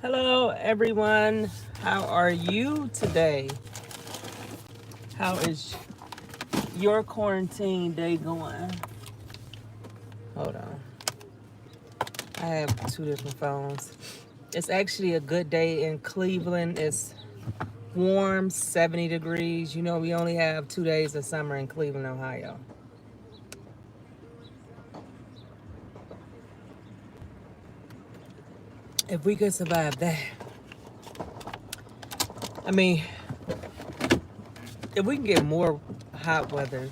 Hello, everyone. How are you today? How is your quarantine day going? Hold on. I have two different phones. It's actually a good day in Cleveland. It's warm, 70 degrees. You know, we only have 2 days of summer in Cleveland, Ohio. If we could survive that, I mean, if we can get more hot weather,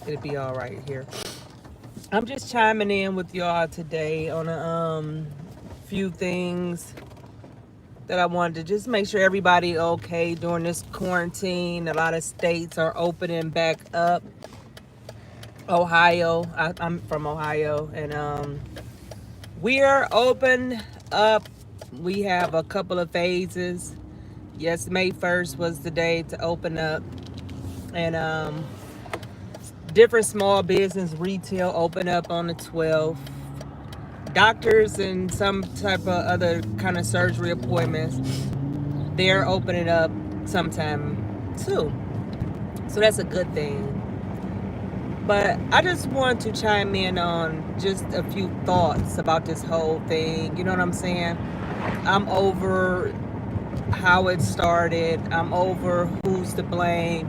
it'd be all right here. I'm just chiming in with y'all today on a few things that I wanted to just make sure everybody okay during this quarantine. A lot of states are opening back up. Ohio, I'm from Ohio, and we are open up. We have a couple of phases. Yes, May 1st was the day to open up, and different small business retail open up on the 12th. Doctors and some type of other kind of surgery appointments, they're opening up sometime too. So that's a good thing. But I just want to chime in on just a few thoughts about this whole thing. You know what I'm saying? I'm over how it started. I'm over who's to blame.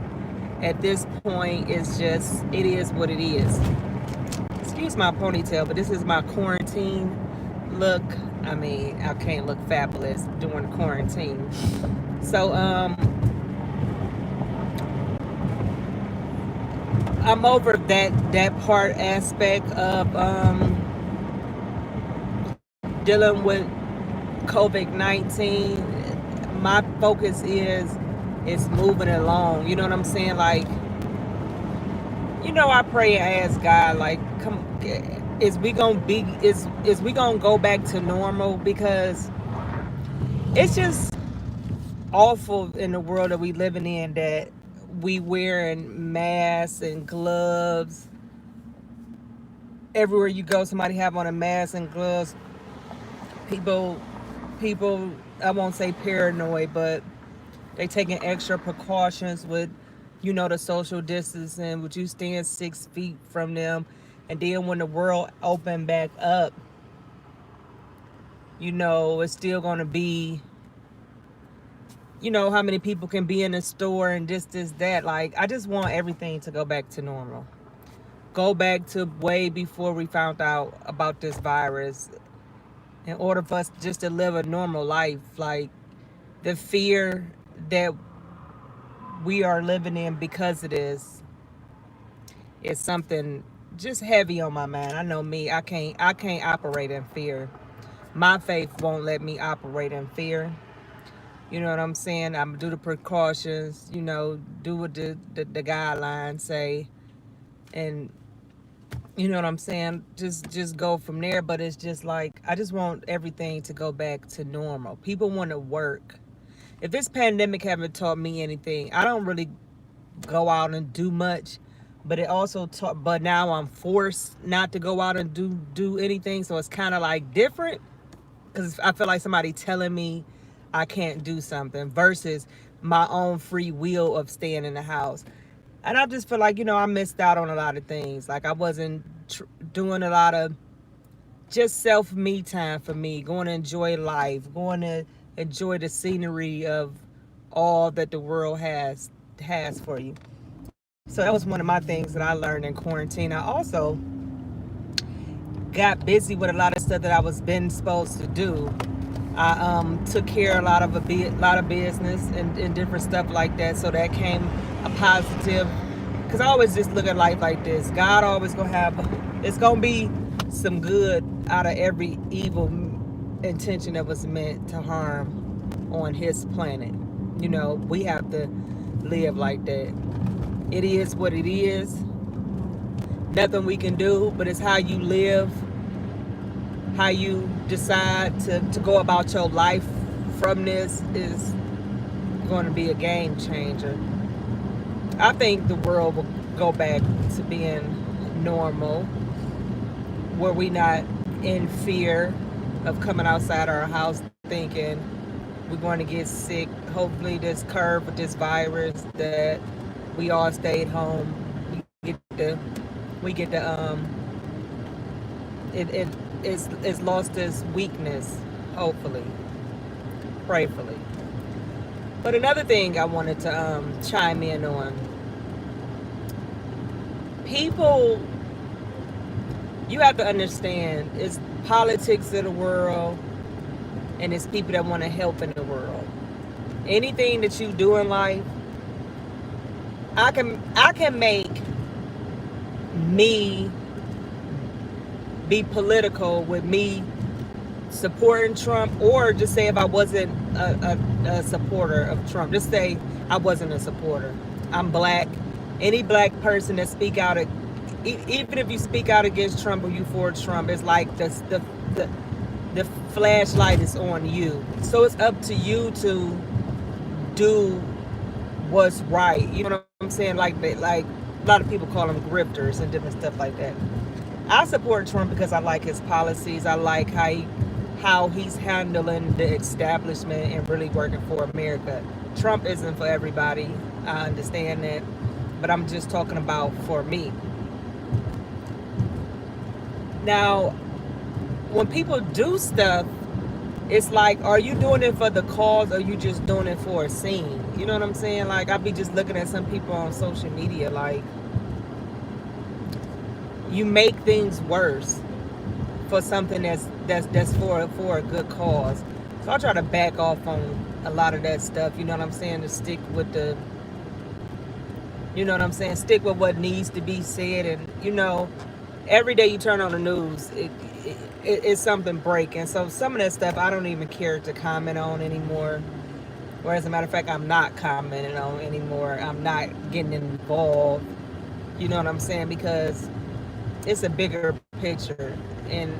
At this point, it's just, it is what it is. Excuse my ponytail, but this is my quarantine look. I mean, I can't look fabulous during quarantine. So, I'm over that part aspect of dealing with COVID-19. My focus is moving along. You know what I'm saying? Like, you know, I pray and ask God, like, come, is we gonna go back to normal? Because it's just awful in the world that we living in that we wearing masks and gloves everywhere you go. Somebody have on a mask and gloves. People, I won't say paranoid, but they taking extra precautions with, you know, the social distancing. Would you stand 6 feet from them? And then when the world open back up, you know, it's still going to be, you know, how many people can be in the store and this, that. Like, I just want everything to go back to normal. Go back to way before we found out about this virus in order for us just to live a normal life. Like, the fear that we are living in because of this is something just heavy on my mind. I know me, I can't operate in fear. My faith won't let me operate in fear. You know what I'm saying? I'm do the precautions, you know, do what the guidelines say, and you know what I'm saying? Just go from there. But it's just like, I just want everything to go back to normal. People want to work. If this pandemic haven't taught me anything, I don't really go out and do much, but it also taught, but now I'm forced not to go out and do anything. So it's kind of like different, because I feel like somebody telling me I can't do something versus my own free will of staying in the house. And I just feel like, you know, I missed out on a lot of things. Like, I wasn't doing a lot of just me time for me, going to enjoy life, going to enjoy the scenery of all that the world has for you. So that was one of my things that I learned in quarantine. I also got busy with a lot of stuff that I was been supposed to do. I took care of a lot of business and different stuff like that. So that came a positive, because I always just look at life like this. God always gonna have, it's gonna be some good out of every evil intention that was meant to harm on his planet. You know, we have to live like that. It is what it is. Nothing we can do, but it's how you live, how you decide to go about your life from this is going to be a game changer. I think the world will go back to being normal. where we not in fear of coming outside our house thinking we're going to get sick. Hopefully this curve with this virus that we all stayed home. We get the it's lost its weakness, hopefully, prayfully. But another thing I wanted to chime in on, people, you have to understand, it's politics of the world and it's people that want to help in the world. Anything that you do in life, I can make me be political with me supporting Trump, or just say if I wasn't a supporter of Trump, just say I wasn't a supporter. I'm black. Any black person that speak out, even if you speak out against Trump or you for Trump, it's like the flashlight is on you. So it's up to you to do what's right. You know what I'm saying? Like a lot of people call them grifters and different stuff like that. I support Trump because I like his policies. I like how he's handling the establishment and really working for America. Trump isn't for everybody. I understand that, but I'm just talking about for me. Now, when people do stuff, it's like, are you doing it for the cause or are you just doing it for a scene? You know what I'm saying? Like, I be just looking at some people on social media like, you make things worse for something that's for a good cause. So I try to back off on a lot of that stuff. You know what I'm saying? To stick with stick with what needs to be said. And every day you turn on the news, it's something breaking. So some of that stuff I don't even care to comment on anymore. Or as a matter of fact, I'm not commenting on anymore. I'm not getting involved. You know what I'm saying? Because it's a bigger picture. And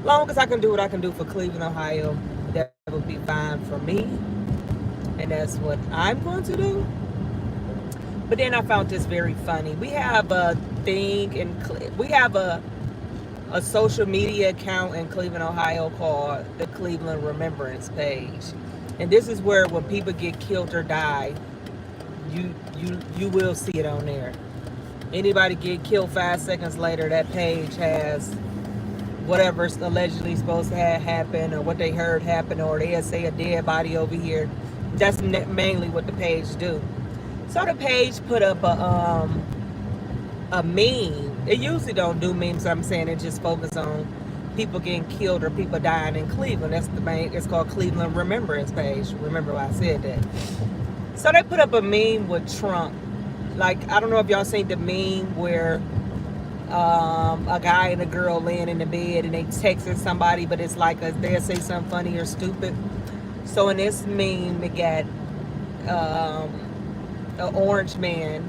long as I can do what I can do for Cleveland, Ohio, that would be fine for me. And that's what I'm going to do. But then I found this very funny. We have a thing we have a social media account in Cleveland, Ohio called the Cleveland Remembrance Page. And this is where when people get killed or die, you will see it on there. Anybody get killed 5 seconds later, that page has whatever's allegedly supposed to have happened or what they heard happen, or they'll say a dead body over here. That's mainly what the page do. So the page put up a meme. It usually don't do memes. I'm saying it just focus on people getting killed or people dying in Cleveland. That's the main. It's called Cleveland Remembrance Page. Remember why I said that. So they put up a meme with Trump. Like, I don't know if y'all seen the meme where a guy and a girl laying in the bed and they texting somebody, but it's like they'll say something funny or stupid. So in this meme, it got an orange man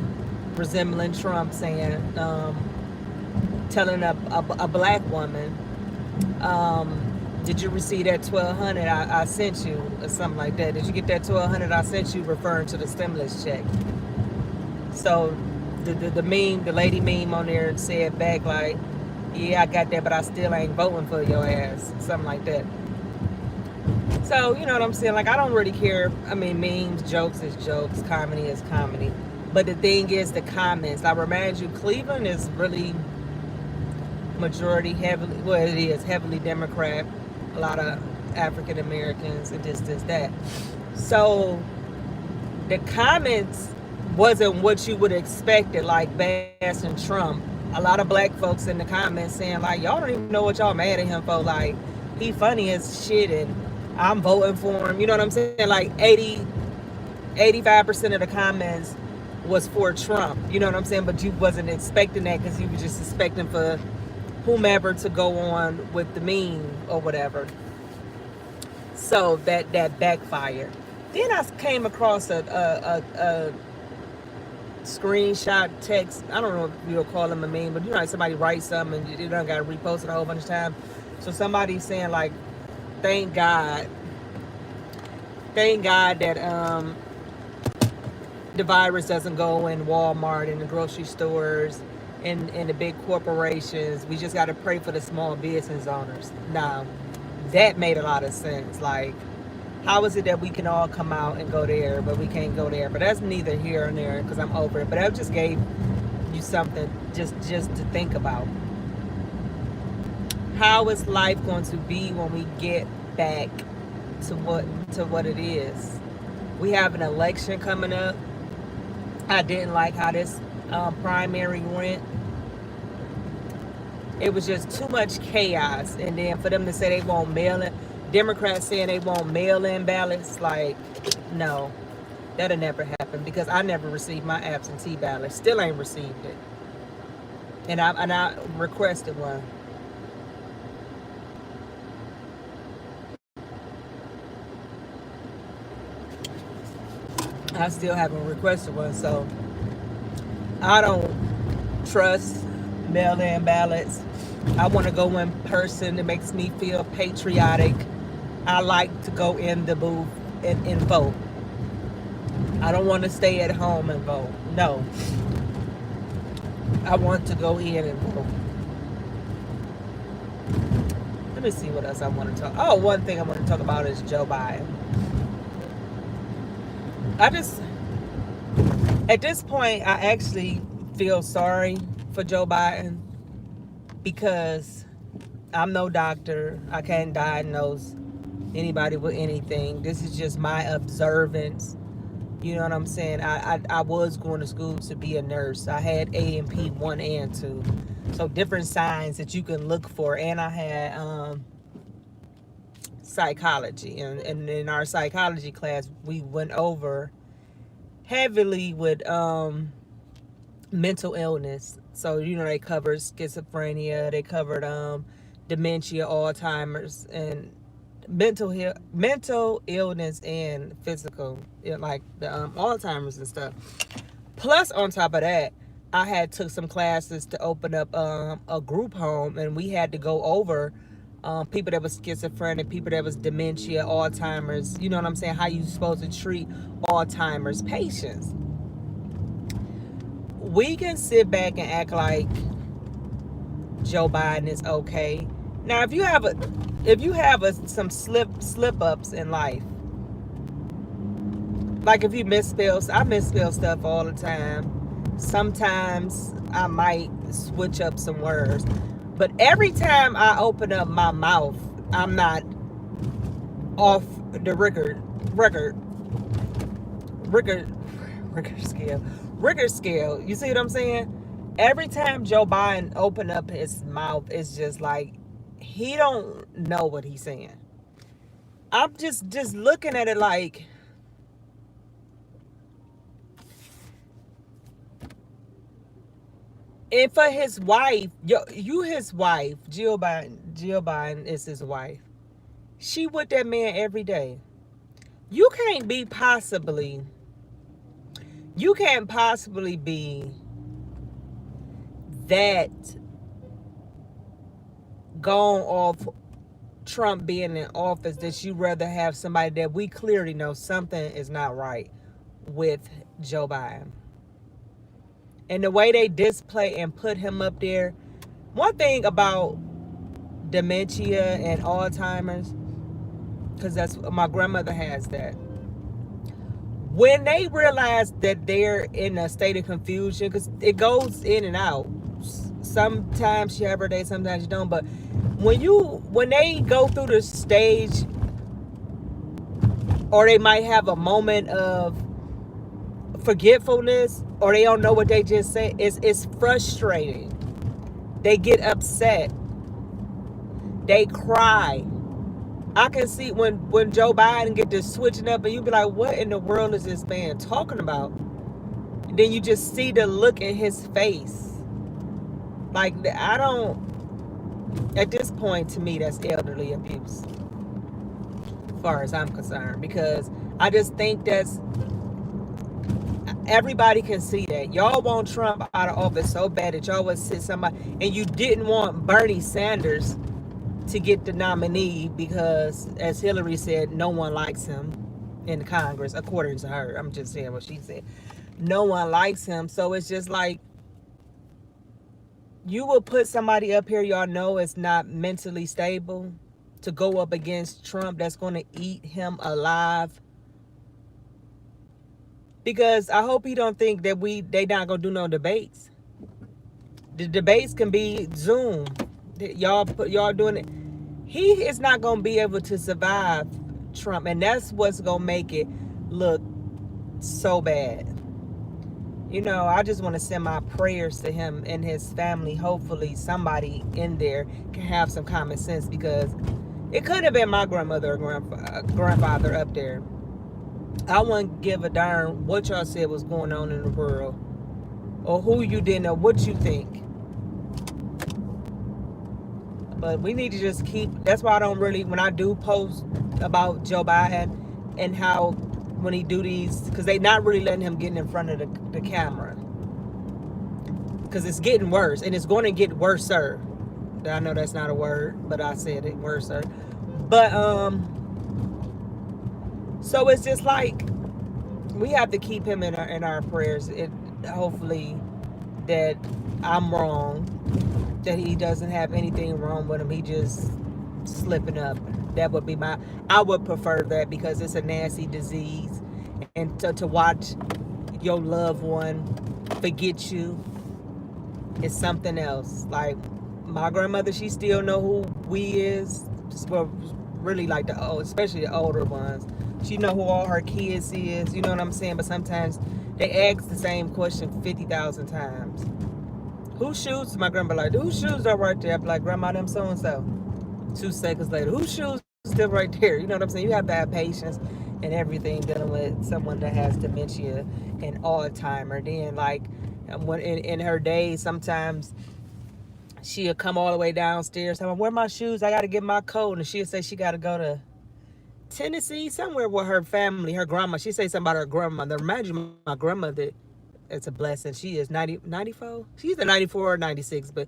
resembling Trump saying, telling a black woman, did you receive that 1,200 I sent you, or something like that? Did you get that 1,200 I sent you, referring to the stimulus check? So the meme, the lady meme on there said back like, yeah, I got that, but I still ain't voting for your ass, something like that. So, you know what I'm saying? Like, I don't really care. I mean, memes, jokes is jokes, comedy is comedy. But the thing is, the comments. I remind you, Cleveland is really majority heavily, well, it is heavily Democrat. A lot of African Americans and this, that. So the comments wasn't what you would expect it, like bashing Trump. A lot of black folks in the comments saying like, y'all don't even know what y'all mad at him for. Like, he funny as shit and I'm voting for him. You know what I'm saying? Like 85% of the comments was for Trump. You know what I'm saying? But you wasn't expecting that because you were just expecting for whomever to go on with the meme or whatever. So that backfired. Then I came across a screenshot text. I don't know if you'll call them a meme, but you know, like somebody writes something and you don't got to repost it a whole bunch of times. So somebody's saying like, thank God that the virus doesn't go in Walmart and the grocery stores in the big corporations. We just got to pray for the small business owners. Now, that made a lot of sense. Like, how is it that we can all come out and go there, but we can't go there? But that's neither here nor there because I'm over it. But I just gave you something just to think about. How is life going to be when we get back to what it is? We have an election coming up. I didn't like how this primary went. It was just too much chaos. And then for them to say they won't mail in, Democrats saying they won't mail in ballots, like, no, that'll never happen because I never received my absentee ballot. Still ain't received it. And I requested one. I still haven't requested one, so I don't trust mail-in ballots. I want to go in person. It makes me feel patriotic. I like to go in the booth and vote. I don't want to stay at home and vote. No. I want to go in and vote. Let me see what else I want to talk. Oh, one thing I want to talk about is Joe Biden. At this point, I actually feel sorry for Joe Biden because I'm no doctor. I can't diagnose anybody with anything. This is just my observance. You know what I'm saying? I was going to school to be a nurse. I had A&P 1 and 2. So different signs that you can look for. And I had psychology. And in our psychology class, we went over heavily with mental illness. So, they covered schizophrenia. They covered dementia, Alzheimer's, and mental illness and physical, like the Alzheimer's and stuff. Plus, on top of that, I had took some classes to open up a group home, and we had to go over people that was schizophrenic, people that was dementia, Alzheimer's. You know what I'm saying? How you supposed to treat Alzheimer's patients. We can sit back and act like Joe Biden is okay. Now, if you have some slip ups in life, like if you I misspell stuff all the time. Sometimes I might switch up some words, but every time I open up my mouth, I'm not off the Richter scale. You see what I'm saying? Every time Joe Biden open up his mouth, it's just like he don't know what he's saying. I'm just looking at it like, and for his wife, his wife, Jill Biden is his wife. She with that man every day. You can't possibly be that gone off Trump being in office that you rather have somebody that we clearly know something is not right with Joe Biden. And the way they display and put him up there. One thing about dementia and Alzheimer's, because that's my grandmother has that. When they realize that they're in a state of confusion, because it goes in and out. Sometimes you have her day, sometimes you don't. But when they go through the stage, or they might have a moment of forgetfulness, or they don't know what they just said, it's frustrating. They get upset. They cry. I can see when Joe Biden get to switching up, and you be like, what in the world is this man talking about? And then you just see the look in his face. Like, I don't, at this point, to me, that's elderly abuse, as far as I'm concerned, because I just think that's, everybody can see that. Y'all want Trump out of office so bad that y'all would sit somebody, and you didn't want Bernie Sanders to get the nominee because, as Hillary said, no one likes him in Congress, according to her. I'm just saying what she said. No one likes him. So it's just like, you will put somebody up here y'all know is not mentally stable to go up against Trump that's going to eat him alive. Because I hope he don't think that they not going to do no debates. The debates can be Zoom. Y'all doing it. He is not going to be able to survive Trump, and that's what's going to make it look so bad. I just want to send my prayers to him and his family. Hopefully somebody in there can have some common sense, because it could have been my grandmother or grandfather up there. I wouldn't give a darn what y'all said was going on in the world, or who you didn't know, what you think. But we need to just that's why I don't really, when I do post about Joe Biden and how when he do these, because they not really letting him get in front of the camera, because it's getting worse, and it's going to get worse, sir. I know that's not a word, but I said it, worse, sir. But so it's just like we have to keep him in our prayers. Hopefully that I'm wrong, that he doesn't have anything wrong with him. He just slipping up. That would be I would prefer that, because it's a nasty disease, and to watch your loved one forget you is something else. Like my grandmother, she still know who we is. Well, really, like especially the older ones. She know who all her kids is. You know what I'm saying? But sometimes they ask the same question 50,000 times. Whose shoes? My grandma like, whose shoes are right there? I'm like, grandma, them so and so. 2 seconds later, whose shoes still right there? You know what I'm saying? You have to have patience and everything dealing with someone that has dementia and Alzheimer. Then, like, when in her days, sometimes she'll come all the way downstairs. I'm like, where are my shoes? I got to get my coat. And she'll say she got to go to Tennessee, somewhere with her family, her grandma. She say something about her grandmother. Imagine my grandmother. It's a blessing. She is 94. She's a 94 or 96, but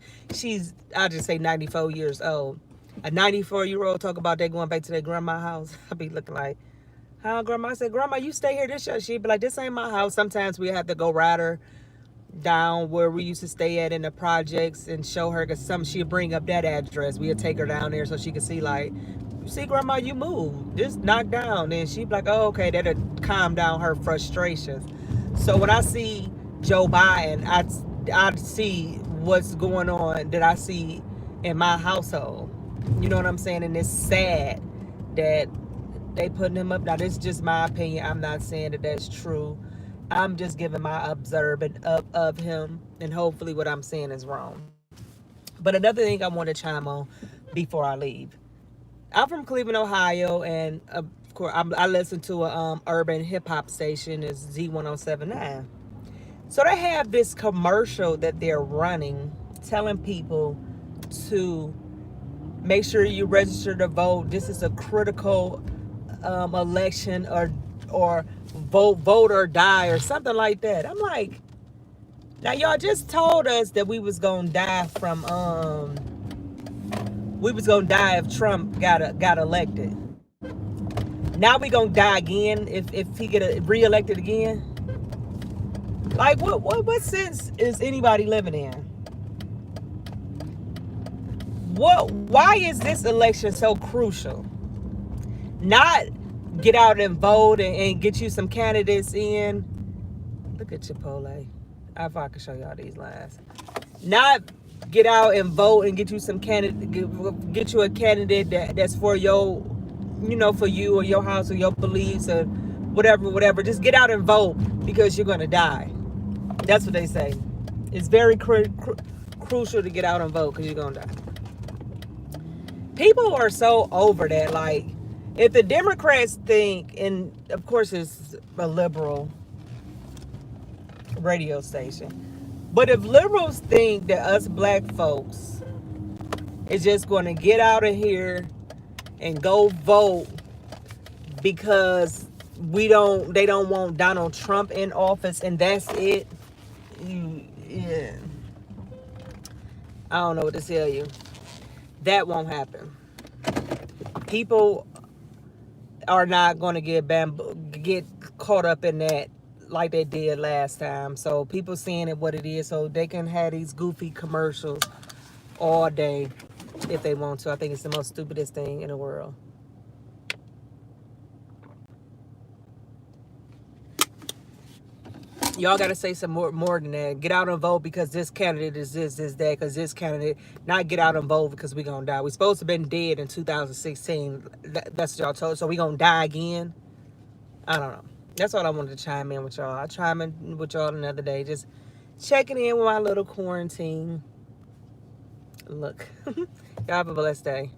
I'll just say 94 years old. A 94-year-old talk about they going back to their grandma's house. I'll be looking like, huh, grandma? I said, grandma, you stay here. She'd be like, this ain't my house. Sometimes we have to go ride her down where we used to stay at in the projects and show her, because she'd bring up that address. We'd take her down there so she could see, like, see, grandma, you moved. Just knock down. And she'd be like, oh, okay, that'll calm down her frustrations. So when I see Joe Biden, I see what's going on that I see in my household. You know what I'm saying? And it's sad that they putting him up. Now, this is just my opinion. I'm not saying that that's true. I'm just giving my observing of him, and hopefully what I'm saying is wrong. But another thing I want to chime on before I leave. I'm from Cleveland, Ohio, and of course I listen to a urban hip hop station. It's Z1079. So they have this commercial that they're running, telling people to make sure you register to vote. This is a critical election, or vote or die, or something like that. I'm like, now y'all just told us that we was gonna die if Trump got elected. Now we gonna die again if he get reelected again. Like, what sense is anybody living in? Why is this election so crucial? Not get out and vote and get you some candidates in. Look at Chipotle. If I can show y'all these lines. Not get out and vote and get you some get you a candidate that's for your, for you or your house or your beliefs or whatever. Just get out and vote, because you're gonna die. That's what they say. It's very crucial to get out and vote, because you're gonna die. People are so over that. Like, if the Democrats think, and of course it's a liberal radio station, but if liberals think that us black folks is just going to get out of here and go vote because they don't want Donald Trump in office, and that's it, yeah, I don't know what to tell you. That won't happen. People are not going to get caught up in that like they did last time. So people seeing it what it is, so they can have these goofy commercials all day if they want to. I think it's the most stupidest thing in the world. Y'all got to say some more than that. Get out and vote because this candidate is this that, because this candidate. Not get out and vote because we going to die. We supposed to have been dead in 2016. That's what y'all told. So we going to die again? I don't know. That's all I wanted to chime in with y'all. I chime in with y'all another day. Just checking in with my little quarantine. Look. Y'all have a blessed day.